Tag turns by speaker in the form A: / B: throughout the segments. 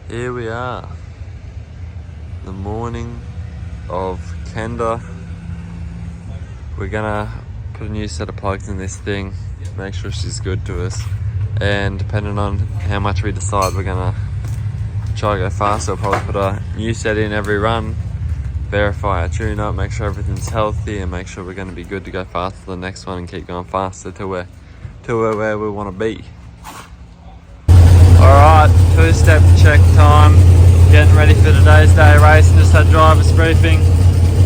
A: Here we are, the morning of Kenda. We're gonna put a new set of plugs in this thing, make sure she's good to us, and depending on how much we decide, we're gonna try to go faster. We'll probably put a new set in every run, verify our tune up, make sure everything's healthy, and make sure we're gonna be good to go faster for the next one and keep going faster till we're where we want to be. Alright, two-step check time. Getting ready for today's day race. Just had driver's briefing.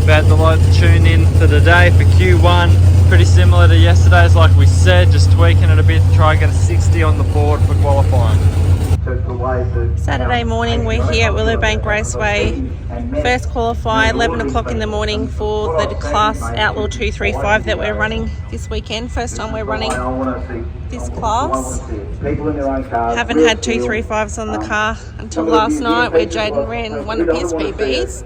A: About to load the tune in for today for Q1. Pretty similar to yesterday's, like we said, just tweaking it a bit to try and get a 60 on the board for qualifying.
B: Saturday morning, we're here at Willowbank Raceway. First qualify, 11 o'clock in the morning for the class Outlaw 235 that we're running this weekend. First time we're running this class. Haven't had 235s on the car until last night, where Jaden ran one of his PBs.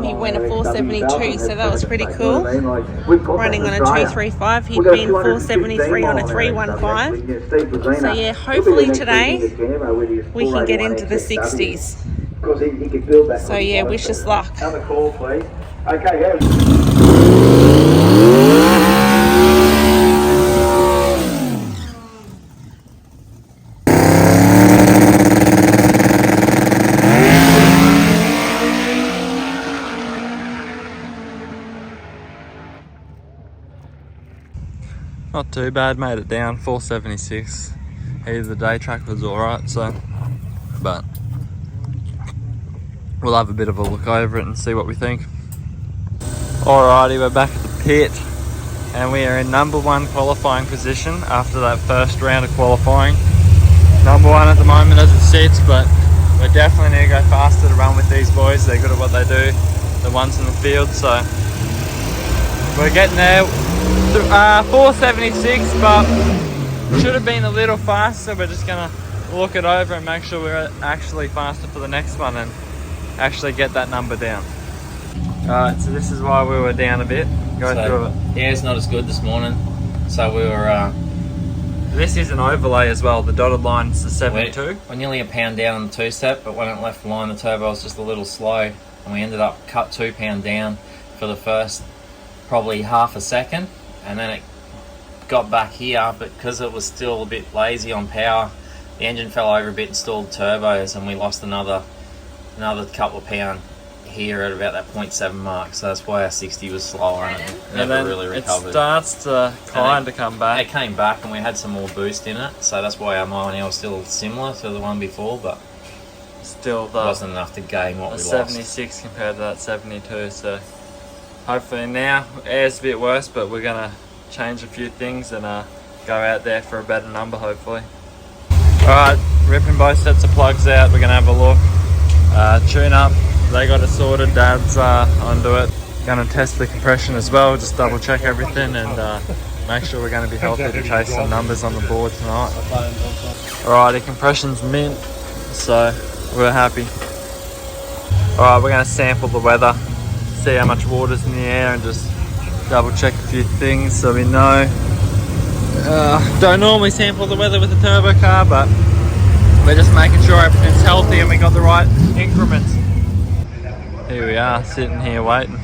B: He went a 472, so that was pretty cool. Running on a 235, he'd been 473 on a 315. So yeah, hopefully today we can get into the 60s. So yeah, wish us luck.
C: Another call, please. Okay,
A: Not too bad, made it down 476. Heat of the day track was alright, so, but we'll have a bit of a look over it and see what we think. Alrighty, we're back at the pit and we are in number 1 qualifying position after that first round of qualifying. Number 1 at the moment as it sits, but we definitely need to go faster to run with these boys. They're good at what they do, the ones in the field, so we're getting there. 476, but should have been a little faster. We're just gonna look it over and make sure we're actually faster for the next one and actually get that number down. Alright, so this is why we were down a bit. Go through it.
D: Yeah, it's not as good this morning. So we were...
A: this is an overlay as well. The dotted line is the 72.
D: We're nearly a pound down on the two-step, but when it left the line, the turbo was just a little slow. And we ended up cut 2 pound down for the first probably half a second. And then it got back here, but because it was still a bit lazy on power, the engine fell over a bit and stalled turbos, and we lost another couple of pound here at about that 0.7 mark. So that's why our 60 was slower and it never really recovered.
A: It starts to kind of come back.
D: It came back and we had some more boost in it, so that's why our mile an hour was still similar to the one before, but
A: still
D: it wasn't enough to gain what we lost.
A: 76 compared to that 72, so hopefully now air's a bit worse, but we're gonna change a few things and go out there for a better number hopefully. Alright, ripping both sets of plugs out. We're gonna have a look, tune up. They got it sorted, Dad's onto it. Gonna test the compression as well, just double check everything and make sure we're gonna be healthy to chase some numbers on the board tonight. Alrighty, compression's mint, so we're happy. Alright, we're gonna sample the weather, see how much water's in the air and just double check a few things so we know. Don't normally sample the weather with a turbo car, but we're just making sure everything's healthy and we got the right increments. Here we are, sitting here waiting.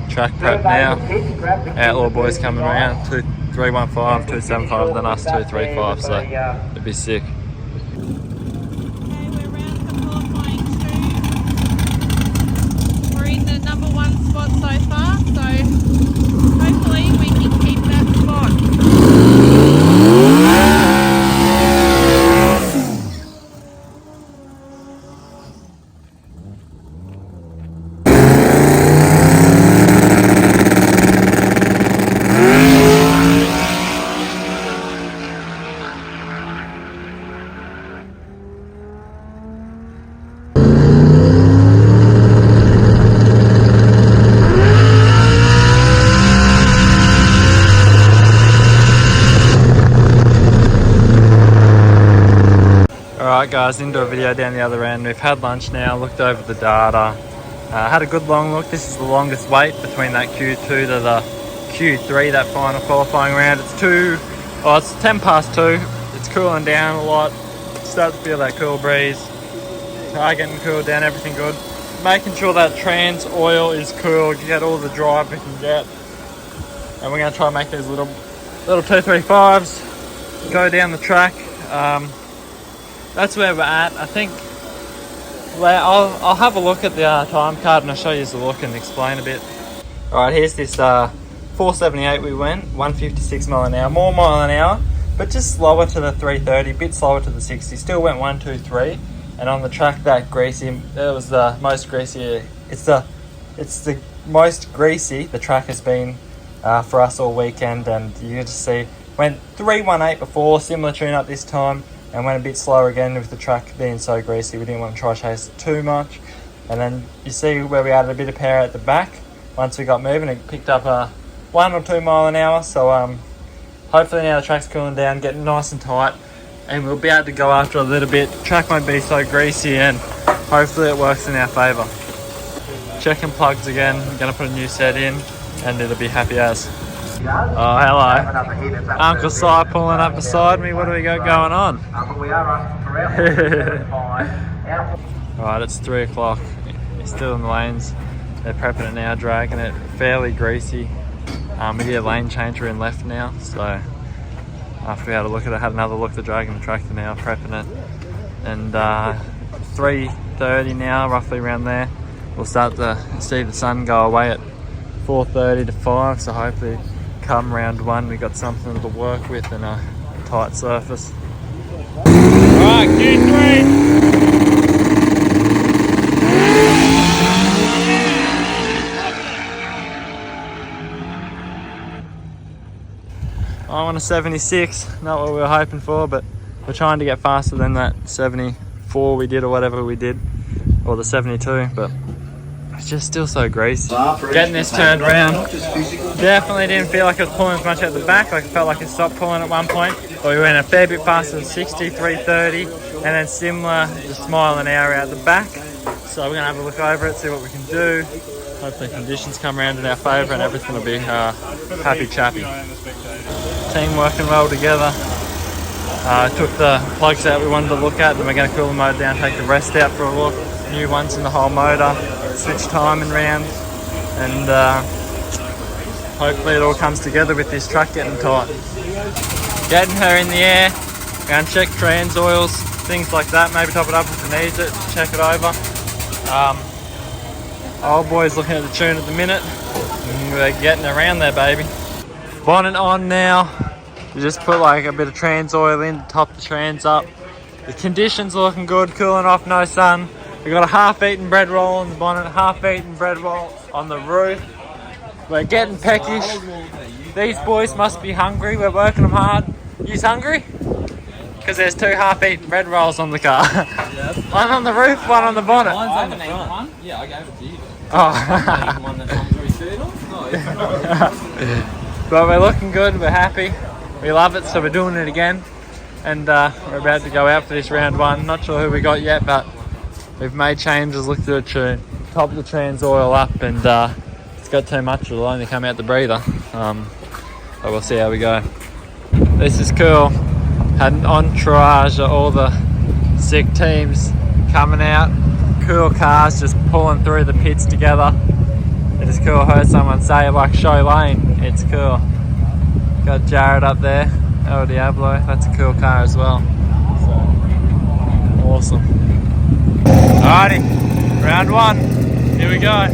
A: Track prep now. Outlaw boys coming around. 315, 275, then us 235, so it'd be sick.
B: So far, so hopefully we can keep that spot.
A: Alright guys, into a video down the other end. We've had lunch now, looked over the data, had a good long look. This is the longest wait between that Q2 to the Q3, that final qualifying round. It's 10 past 2, it's cooling down a lot, Start to feel that cool breeze. Car getting cooled down, everything good. Making sure that trans oil is cool, get all the drive we can get. And we're going to try and make these little 235's go down the track. That's where we're at. I think I'll have a look at the time card and I'll show you the look and explain a bit. Alright, here's this 478 we went, 156 mile an hour, more mile an hour, but just slower to the 330, bit slower to the 60. Still went 123, and on the track that greasy, it was the most greasy. It's the most greasy the track has been for us all weekend, and you can just see went 318 before, similar tune up this time, and went a bit slower again with the track being so greasy. We didn't want to try to chase it too much, and then you see where we added a bit of power at the back. Once we got moving, it picked up 1 or 2 mile an hour. So hopefully now the track's cooling down, getting nice and tight, and we'll be able to go after a little bit. Track won't be so greasy, and hopefully it works in our favour. Checking plugs again. I'm going to put a new set in, and it'll be happy as. Oh, hello. Uncle Si pulling up beside me. What do we got going on? Alright, it's 3 o'clock. He's still in the lanes. They're prepping it now, dragging it. Fairly greasy. We did a lane change, we're in left now. So after we had a look at it, had another look at the dragging the tractor now, prepping it. And 3:30 now, roughly around there. We'll start to see the sun go away at 4:30 to 5. So hopefully come round 1 we got something to work with and a tight surface. Alright, Q3. I want a 76, not what we were hoping for, but we're trying to get faster than that 74 we did or whatever we did, or the 72, but it's just still so greasy. Getting this turned around, definitely didn't feel like it was pulling as much at the back, like it felt like it stopped pulling at one point, but we went a fair bit faster than 60, 330, and then similar, just mile an hour out the back. So we're going to have a look over it, see what we can do. Hopefully conditions come around in our favour and everything will be happy chappy. Team working well together. Took the plugs out we wanted to look at, and we're going to cool the motor down, take the rest out for a look. New ones in the whole motor, switch timing round, and hopefully it all comes together with this truck getting tight. Getting her in the air, going to check trans oils, things like that, maybe top it up if it needs it, check it over. Old boy's looking at the tune at the minute, and we're getting around there, baby. Bonnet on now. We just put like a bit of trans oil in to top the trans up. The conditions are looking good, cooling off, no sun. We got a half-eaten bread roll on the bonnet, half-eaten bread roll on the roof. We're getting peckish. These boys must be hungry. We're working them hard. You's hungry? Because there's 2 half-eaten bread rolls on the car. Yep. One on the roof, one on the bonnet.
E: Mine's on the front. One? Yeah, I gave it to you.
A: Oh.
E: One that's on 3 turtles?
A: But we're looking good, we're happy. We love it, so we're doing it again. And we're about to go out for this round 1. Not sure who we got yet, but we've made changes, looked at the tune, topped the trans oil up, and it's got too much, it'll only come out the breather. But we'll see how we go. This is cool. Had an entourage of all the sick teams coming out. Cool cars just pulling through the pits together. It is cool. I heard someone say like show lane. It's cool. Got Jared up there. El Diablo. That's a cool car as well. So, awesome. Alrighty, round 1. Here we go.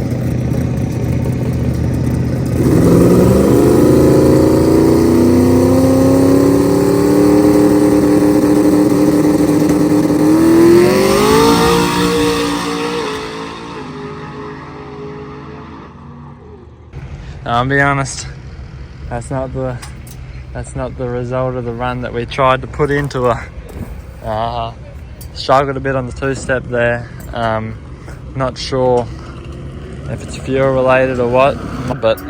A: I'll be honest, that's not the result of the run that we tried to put into her. Struggled a bit on the 2-step there. Not sure if it's fuel related or what, but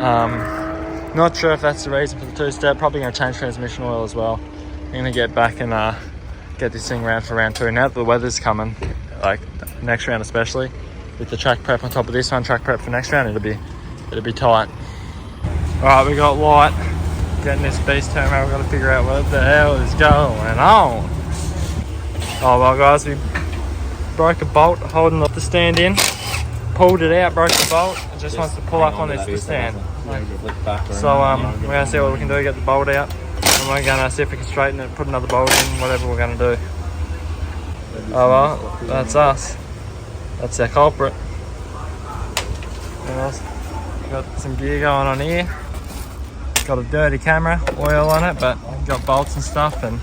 A: not sure if that's the reason for the 2-step. Probably going to change transmission oil as well. I'm going to get back and get this thing around for round 2. Now that the weather's coming, like next round especially, with the track prep on top of this one, track prep for next round, it'll be tight. Alright, we got light. Getting this beast turned around, we've got to figure out what the hell is going on. Oh well guys, we broke a bolt holding up the stand in. Pulled it out, broke the bolt. It just wants to pull up on this stand. So we're going to see what we can do, get the bolt out. And we're going to see if we can straighten it, put another bolt in, whatever we're going to do. Oh well, that's us. That's our culprit. Got some gear going on here. Got a dirty camera, oil on it, but got bolts and stuff and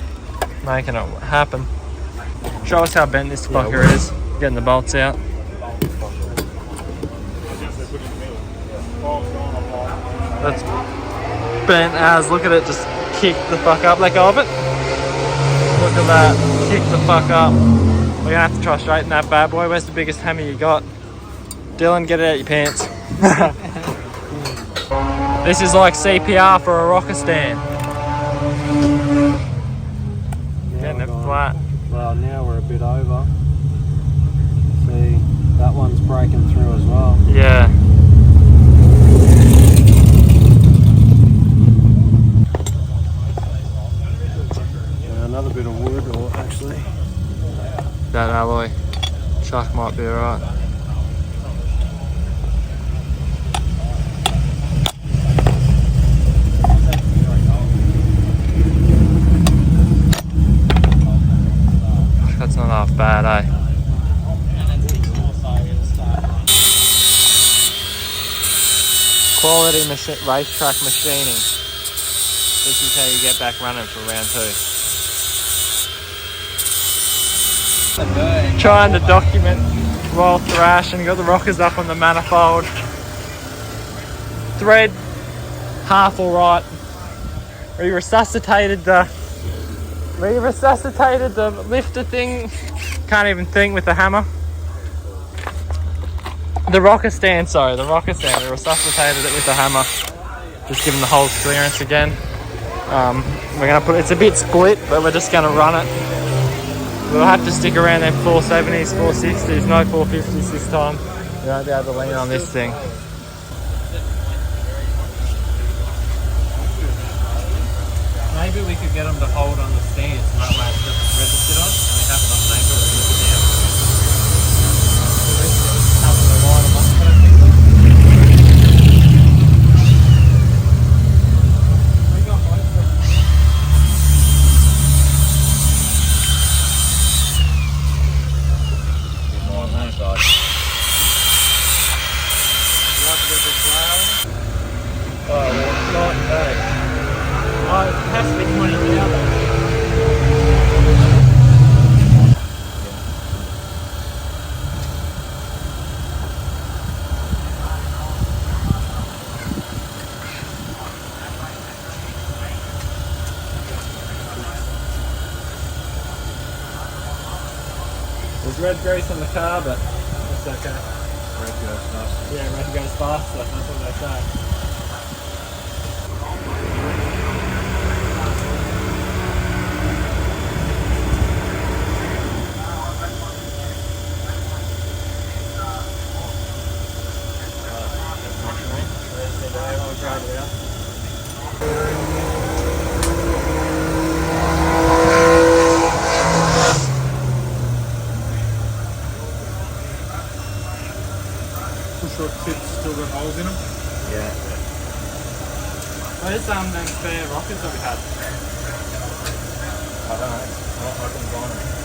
A: making it happen. Show us how bent this fucker is. Getting the bolts out. That's bent as, look at it, just kick the fuck up, let go of it. Look at that, kick the fuck up. We're gonna have to try straighten that bad boy. Where's the biggest hammer you got? Dylan, get it out your pants. This is like CPR for a rocker stand. Getting it flat.
F: Well, now we're a bit over. See, that one's breaking through as well.
A: Yeah.
F: Another bit of wood, or actually
A: That alloy chuck might be alright. That's not half bad, eh? Quality racetrack machining. This is how you get back running for round 2. Trying to document while thrashing. Got the rockers up on the manifold. Thread half alright. Resuscitated the lifter thing. Can't even think with the hammer. The rocker stand, sorry, the rocker stand. We resuscitated it with the hammer. Just giving the holes clearance again. We're gonna put, it's a bit split, but we're just gonna run it. We'll have to stick around them 470s, 460s, no 450s this time. We won't be able to lean on this thing.
E: Maybe we could get them to hold on the stance and that way it's just red to sit on and we have it on an angle and look it down. Having to line them up perfectly. We got most of them. Bit more on that side.
A: Like a bit of flour. Oh, well, not today. Oh, it has to be 20 now though. There's red grease on the car, but it's okay.
F: red goes faster.
A: Yeah, red goes faster, that's what they say.
F: Short tips still got holes in them?
A: Yeah. Where's them spare rockets that we had?
F: I don't know. I can find them.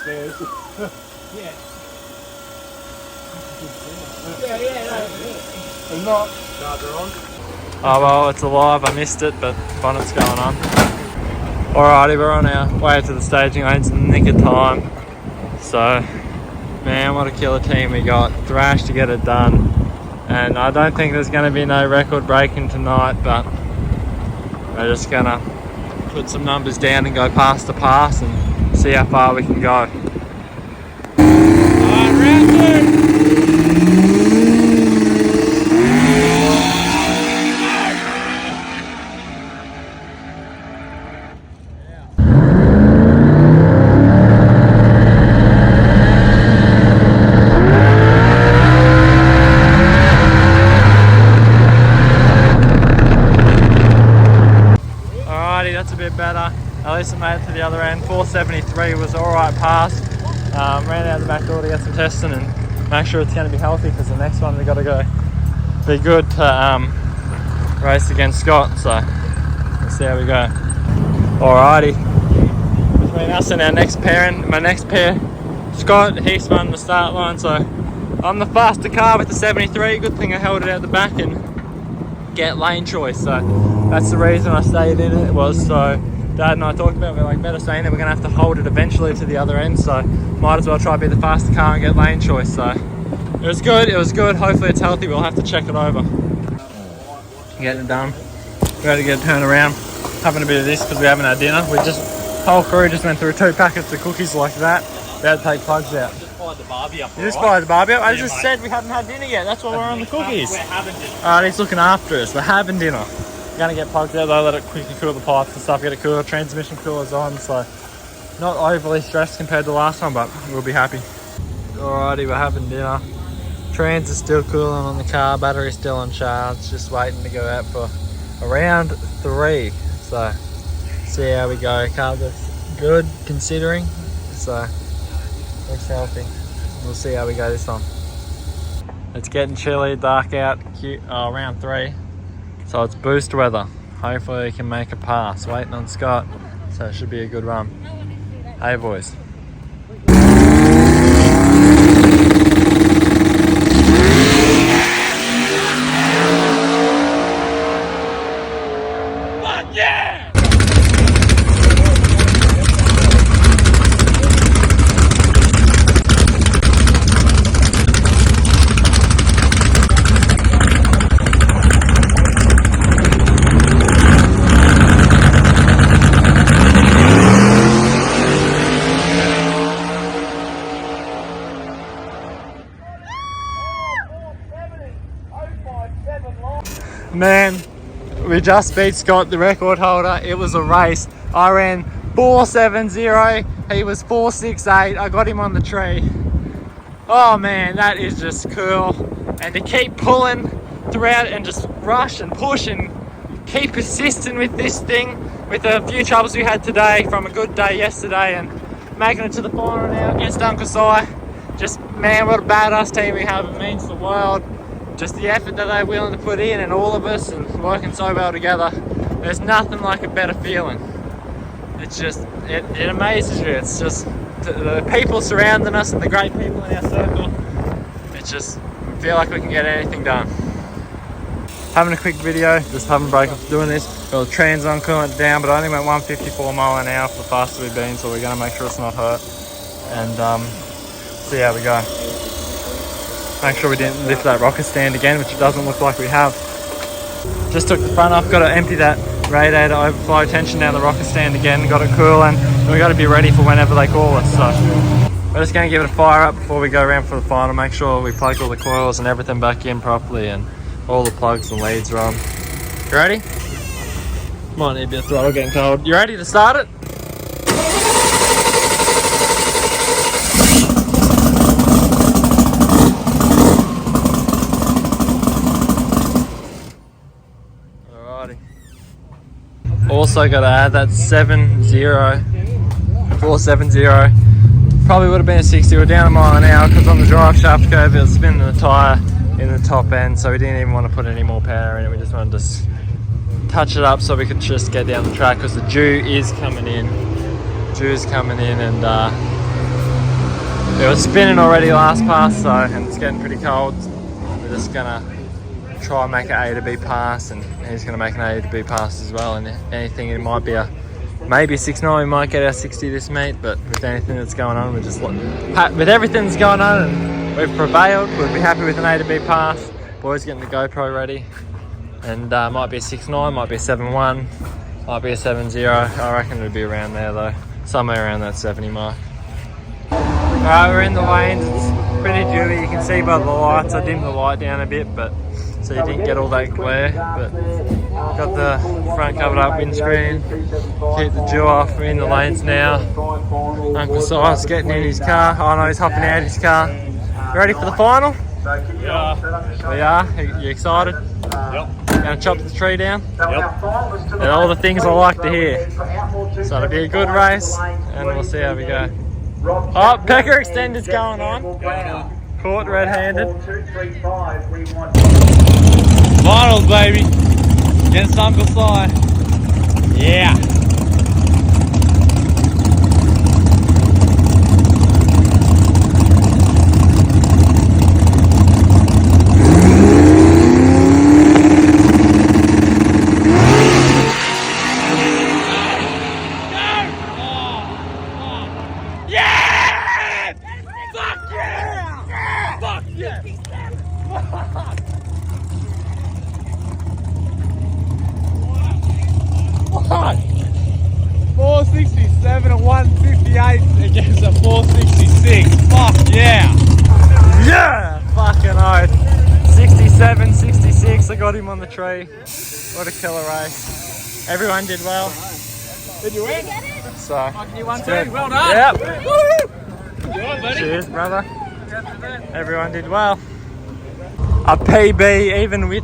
F: upstairs.
E: Yeah.
F: They're not.
E: No, they're on.
A: Oh well, it's alive. I missed it, but bonnet's going on. Alrighty, we're on our way to the staging range in the nick of time. So, man, what a killer team we got. Thrashed to get it done. And I don't think there's going to be no record breaking tonight, but we're just going to put some numbers down and go past the pass and see how far we can go. Alright, round 2. That's a bit better. At least I made it to the other end. 473 was alright pass. Ran out the back door to get some testing and make sure it's going to be healthy, because the next one we got to go be good to race against Scott. So let's see how we go. Alrighty, between us and our next pair, and my next pair, Scott, he spun the start line. So I'm the faster car with the 73. Good thing I held it out the back and get lane choice. So that's the reason I stayed in it. It was so Dad and I talked about, we're like, better staying there, we're going to have to hold it eventually to the other end, so might as well try to be the faster car and get lane choice. So it was good, hopefully it's healthy. We'll have to check it over. Getting it done, ready to get a turn around, having a bit of this because we haven't had dinner. Whole crew just went through 2 packets of cookies like that. We had to take plugs out.
E: Fired the barbie up.
A: You just fired the barbie up? I
E: Yeah,
A: just
E: mate.
A: said we haven't had dinner yet, that's why we're on the cookies.
E: We're having dinner.
A: Alright, he's looking after us. We're having dinner. Gonna get plugged out though, let it quickly cool the pipes and stuff, get it cool. Transmission cooler's on, so not overly stressed compared to the last time, but we'll be happy. Alrighty, we're having dinner. Trans is still cooling on the car, battery's still on charge, just waiting to go out for around 3. So see how we go. Car looks good considering, so looks healthy. We'll see how we go this time. It's getting chilly, dark out, round 3. So it's boost weather. Hopefully we can make a pass. Waiting on Scott, so it should be a good run. Hey boys. Man, we just beat Scott, the record holder. It was a race. I ran 4.70, he was 4.68. I got him on the tree. Oh man, that is just cool. And to keep pulling throughout and just rush and push and keep persistent with this thing, with a few troubles we had today from a good day yesterday, and making it to the final now against Uncle Si. Just, man, what a badass team we have. It means the world. Just the effort that they're willing to put in, and all of us, and working so well together. There's nothing like a better feeling. It's just, it amazes you. It's just the people surrounding us and the great people in our circle. It's just, we feel like we can get anything done. Having a quick video, just having a break off doing this. Got the trans on, cooling it down, but I only went 154 mile an hour for the fastest we've been, so we're going to make sure it's not hurt. And see how we go. Make sure we didn't lift that rocket stand again, which it doesn't look like we have. Just took the front off, got to empty that radiator overflow tension down the rocket stand again, got it cooling, and we got to be ready for whenever they call us. So we're just going to give it a fire up before we go around for the final, make sure we plug all the coils and everything back in properly, and all the plugs and leads are on. You ready? Might need a bit of throttle, getting cold. You ready to start it? Also got to add that 470. Probably would have been a 60. We're down a mile an hour because on the drive shaft curve it was spinning the tyre in the top end, so we didn't even want to put any more power in it. We just wanted to touch it up so we could just get down the track, because the dew is coming in. And It was spinning already last pass, so, and it's getting pretty cold. We're just gonna try and make an A to B pass, and he's gonna make an A to B pass as well. And anything, it might be maybe a 6.9. We might get our 60 this meet, but with anything that's going on, we're just with everything that's going on, and we've prevailed. We'll be happy with an A to B pass. Boys getting the GoPro ready, and might be a 6.9, might be a 7.1, might be a 7.0. I reckon it'll be around there though, somewhere around that 70 mark. Alright, we're in the lanes. It's pretty dewy. You can see by the lights. I dimmed the light down a bit, but so you didn't get all that glare. But got the front covered up windscreen. Keep the dew off. We're in the lanes now. Uncle Si's getting in his car. Oh no, he's hopping out of his car. You ready for the final?
E: Yeah.
A: We are. You excited?
E: Yep.
A: Gonna chop the tree down?
E: Yep.
A: And all the things I like to hear. So it'll be a good race, and we'll see how we go. Oh, pecker extender's going on. Caught red-handed. Finals, baby. Against Uncle Si. Yeah. What? 467 and 158 against a 466. Fuck yeah! Yeah! Fucking oath. 67, 66. I got him on the tree. What a killer race. Everyone did well. Did you win? So,
E: You won
A: good.
E: too. Well done.
A: Yep.
E: Good job, buddy.
A: Cheers, brother. Everyone did well. A PB, even with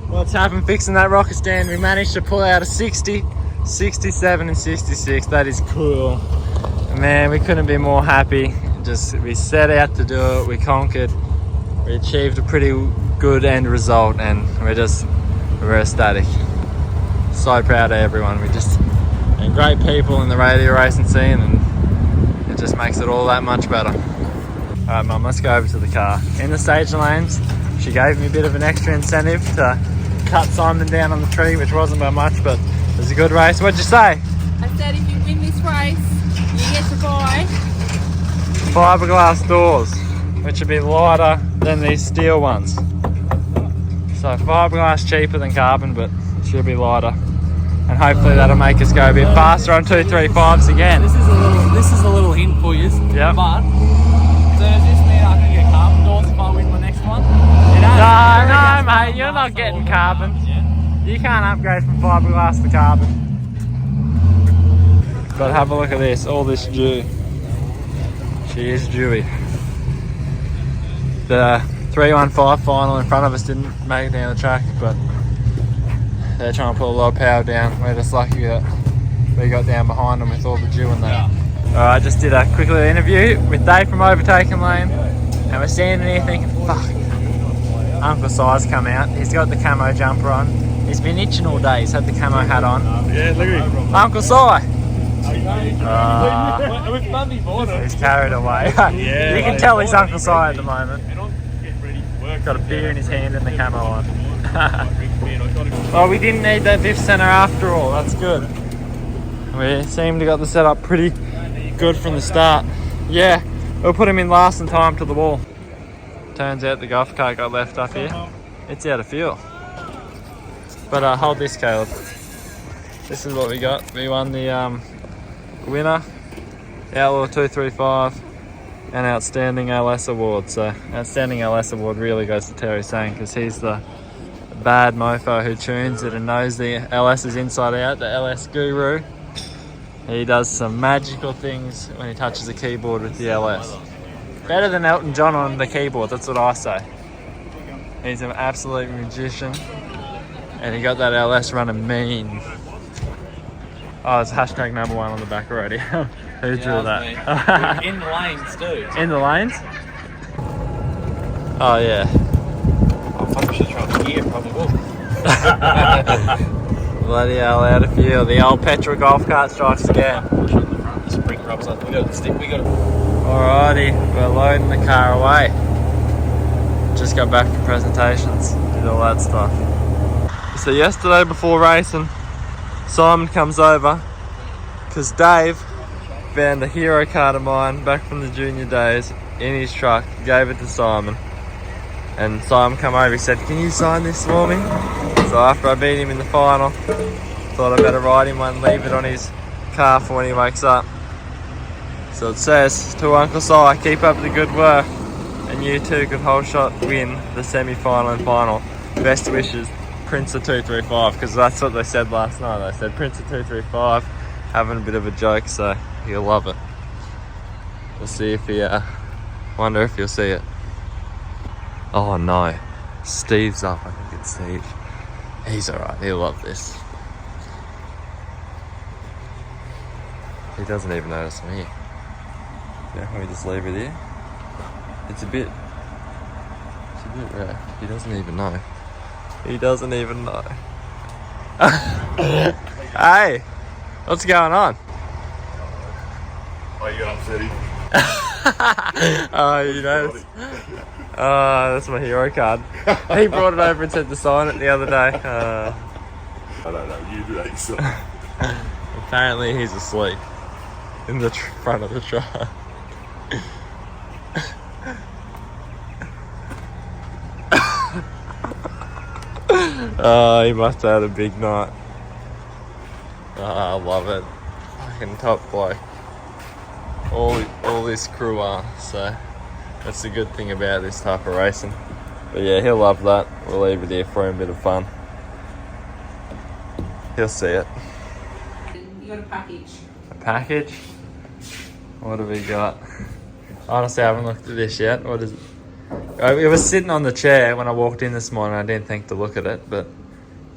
A: what's happened fixing that rocket stand, we managed to pull out a 60, 67 and 66. That is cool. Man, we couldn't be more happy. We set out to do it, we conquered, we achieved a pretty good end result, and we're ecstatic. So proud of everyone. And great people in the radio racing scene, and it just makes it all that much better. Alright Mum, let's go over to the car. In the stage lanes, she gave me a bit of an extra incentive to cut Simon down on the tree, which wasn't by much, but it was a good race. What'd you say?
B: I said if you win this race, you get to buy
A: Fiberglass doors, which would be lighter than these steel ones. So fiberglass cheaper than carbon, but it should be lighter. And hopefully that'll make us go a bit faster on 235's again.
E: This is a little hint for you.
A: Yep.
E: But does this mean I can get carbon doors if I win my next one?
A: No, mate, you're not getting carbon. You can't upgrade from fiberglass to carbon. But have a look at this, all this dew. She is dewy. The 315 final in front of us didn't make it down the track, but they're trying to put a lot of power down. We're just lucky that we got down behind them with all the dew and that. Alright, I just did a quick little interview with Dave from Overtaking Lane, and we're standing here thinking, fuck, Uncle Si's come out. He's got the camo jumper on. He's been itching all day. He's had the camo hat on.
E: Yeah, look at him.
A: Uncle Si!
E: We've done before, though.
A: He's carried away.
E: Yeah,
A: you can tell he's Uncle Si at the moment. Got a beer in his hand and the camo on. Well, we didn't need that diff center after all. That's good. We seem to got the setup pretty good from the start. Yeah, we'll put him in last in time to the wall. Turns out the golf cart got left up here. It's out of fuel. But hold this, Caleb. This is what we got. We won the winner, Outlaw 235, and Outstanding LS Award. So Outstanding LS Award really goes to Terry Sang, because he's the bad mofo who tunes it and knows the LS's inside out, the LS guru. He does some magical things when he touches the keyboard with the LS. Better than Elton John on the keyboard, that's what I say. He's an absolute magician, and he got that LS running mean. Oh, it's hashtag #1 on the back already. Who drew that?
E: In the lanes, too.
A: In the lanes? Oh, yeah.
E: I probably should try the gear, probably will.
A: Bloody hell, out of fuel. The old petrol golf cart strikes again.
E: Push on the front, the spring rubs up. We got the stick, we got it.
A: Alrighty, we're loading the car away. Just got back from presentations, did all that stuff. So yesterday before racing, Simon comes over because Dave found a hero card of mine back from the junior days in his truck, gave it to Simon. And Simon come over, he said, "Can you sign this for me?" So after I beat him in the final, thought I better write him one, leave it on his car for when he wakes up. So it says, "To Uncle Si, keep up the good work, and you too could whole shot win the semi-final and final. Best wishes, Prince of 235, because that's what they said last night. They said Prince of 235, having a bit of a joke, so he'll love it. We'll see if he, wonder if he'll see it. Oh no, Steve's up. I think it's Steve. He's alright, he'll love this. He doesn't even notice me. Yeah, can we just leave it here? It's a bit rare. He doesn't even know. He doesn't even know. Hey, what's going on?
G: Oh, you got upset him?
A: Oh, you noticed? Oh, that's my hero card. He brought it over and said to sign it the other day.
G: I don't know, you do that yourself.
A: Apparently he's asleep in the front of the truck. Oh, he must have had a big night. Oh, I love it. Fucking top bloke. All this crew are, so that's the good thing about this type of racing. But yeah, he'll love that. We'll leave it here for him, a bit of fun. He'll see it.
B: You got a package.
A: A package? What have we got? Honestly, I haven't looked at this yet. What is it? It was sitting on the chair when I walked in this morning. I didn't think to look at it, but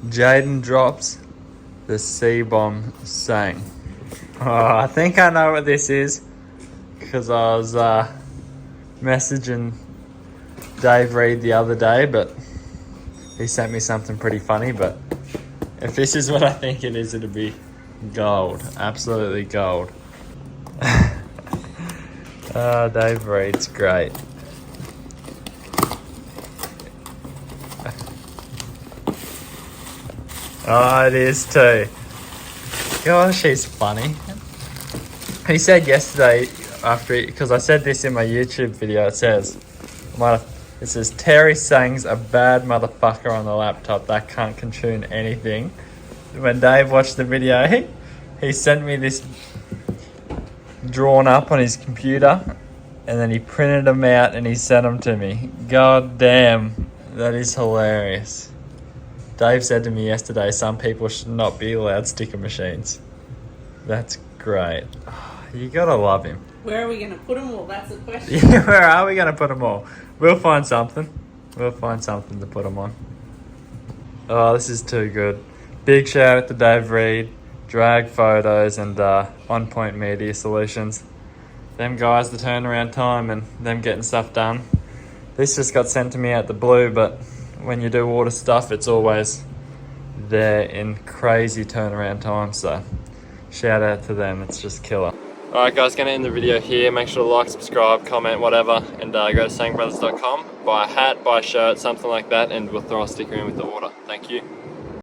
A: Jaden drops the C-bomb sang. Oh, I think I know what this is because I was messaging Dave Reed the other day, but he sent me something pretty funny. But if this is what I think it is, it'll be gold. Absolutely gold. Dave Reed's great. Oh, it is too. Gosh, he's funny. He said yesterday, because I said this in my YouTube video, it says, Terry Sang's a bad motherfucker on the laptop that can't tune anything. When Dave watched the video, he sent me this drawn up on his computer, and then he printed them out and he sent them to me. God damn, that is hilarious. Dave said to me yesterday, some people should not be allowed sticker machines. That's great. Oh, you gotta love him.
B: Where are we going to put them all? That's the question.
A: Yeah, where are we gonna put them all? We'll find something. We'll find something to put them on. Oh, this is too good. Big shout out to Dave Reed, Drag Photos, and On Point Media Solutions. Them guys, the turnaround time and them getting stuff done. This just got sent to me out the blue, but when you do order stuff, it's always there in crazy turnaround time, so shout out to them, it's just killer. Alright guys, gonna end the video here. Make sure to like, subscribe, comment, whatever, and go to sangbrothers.com, buy a hat, buy a shirt, something like that, and we'll throw a sticker in with the order. Thank you.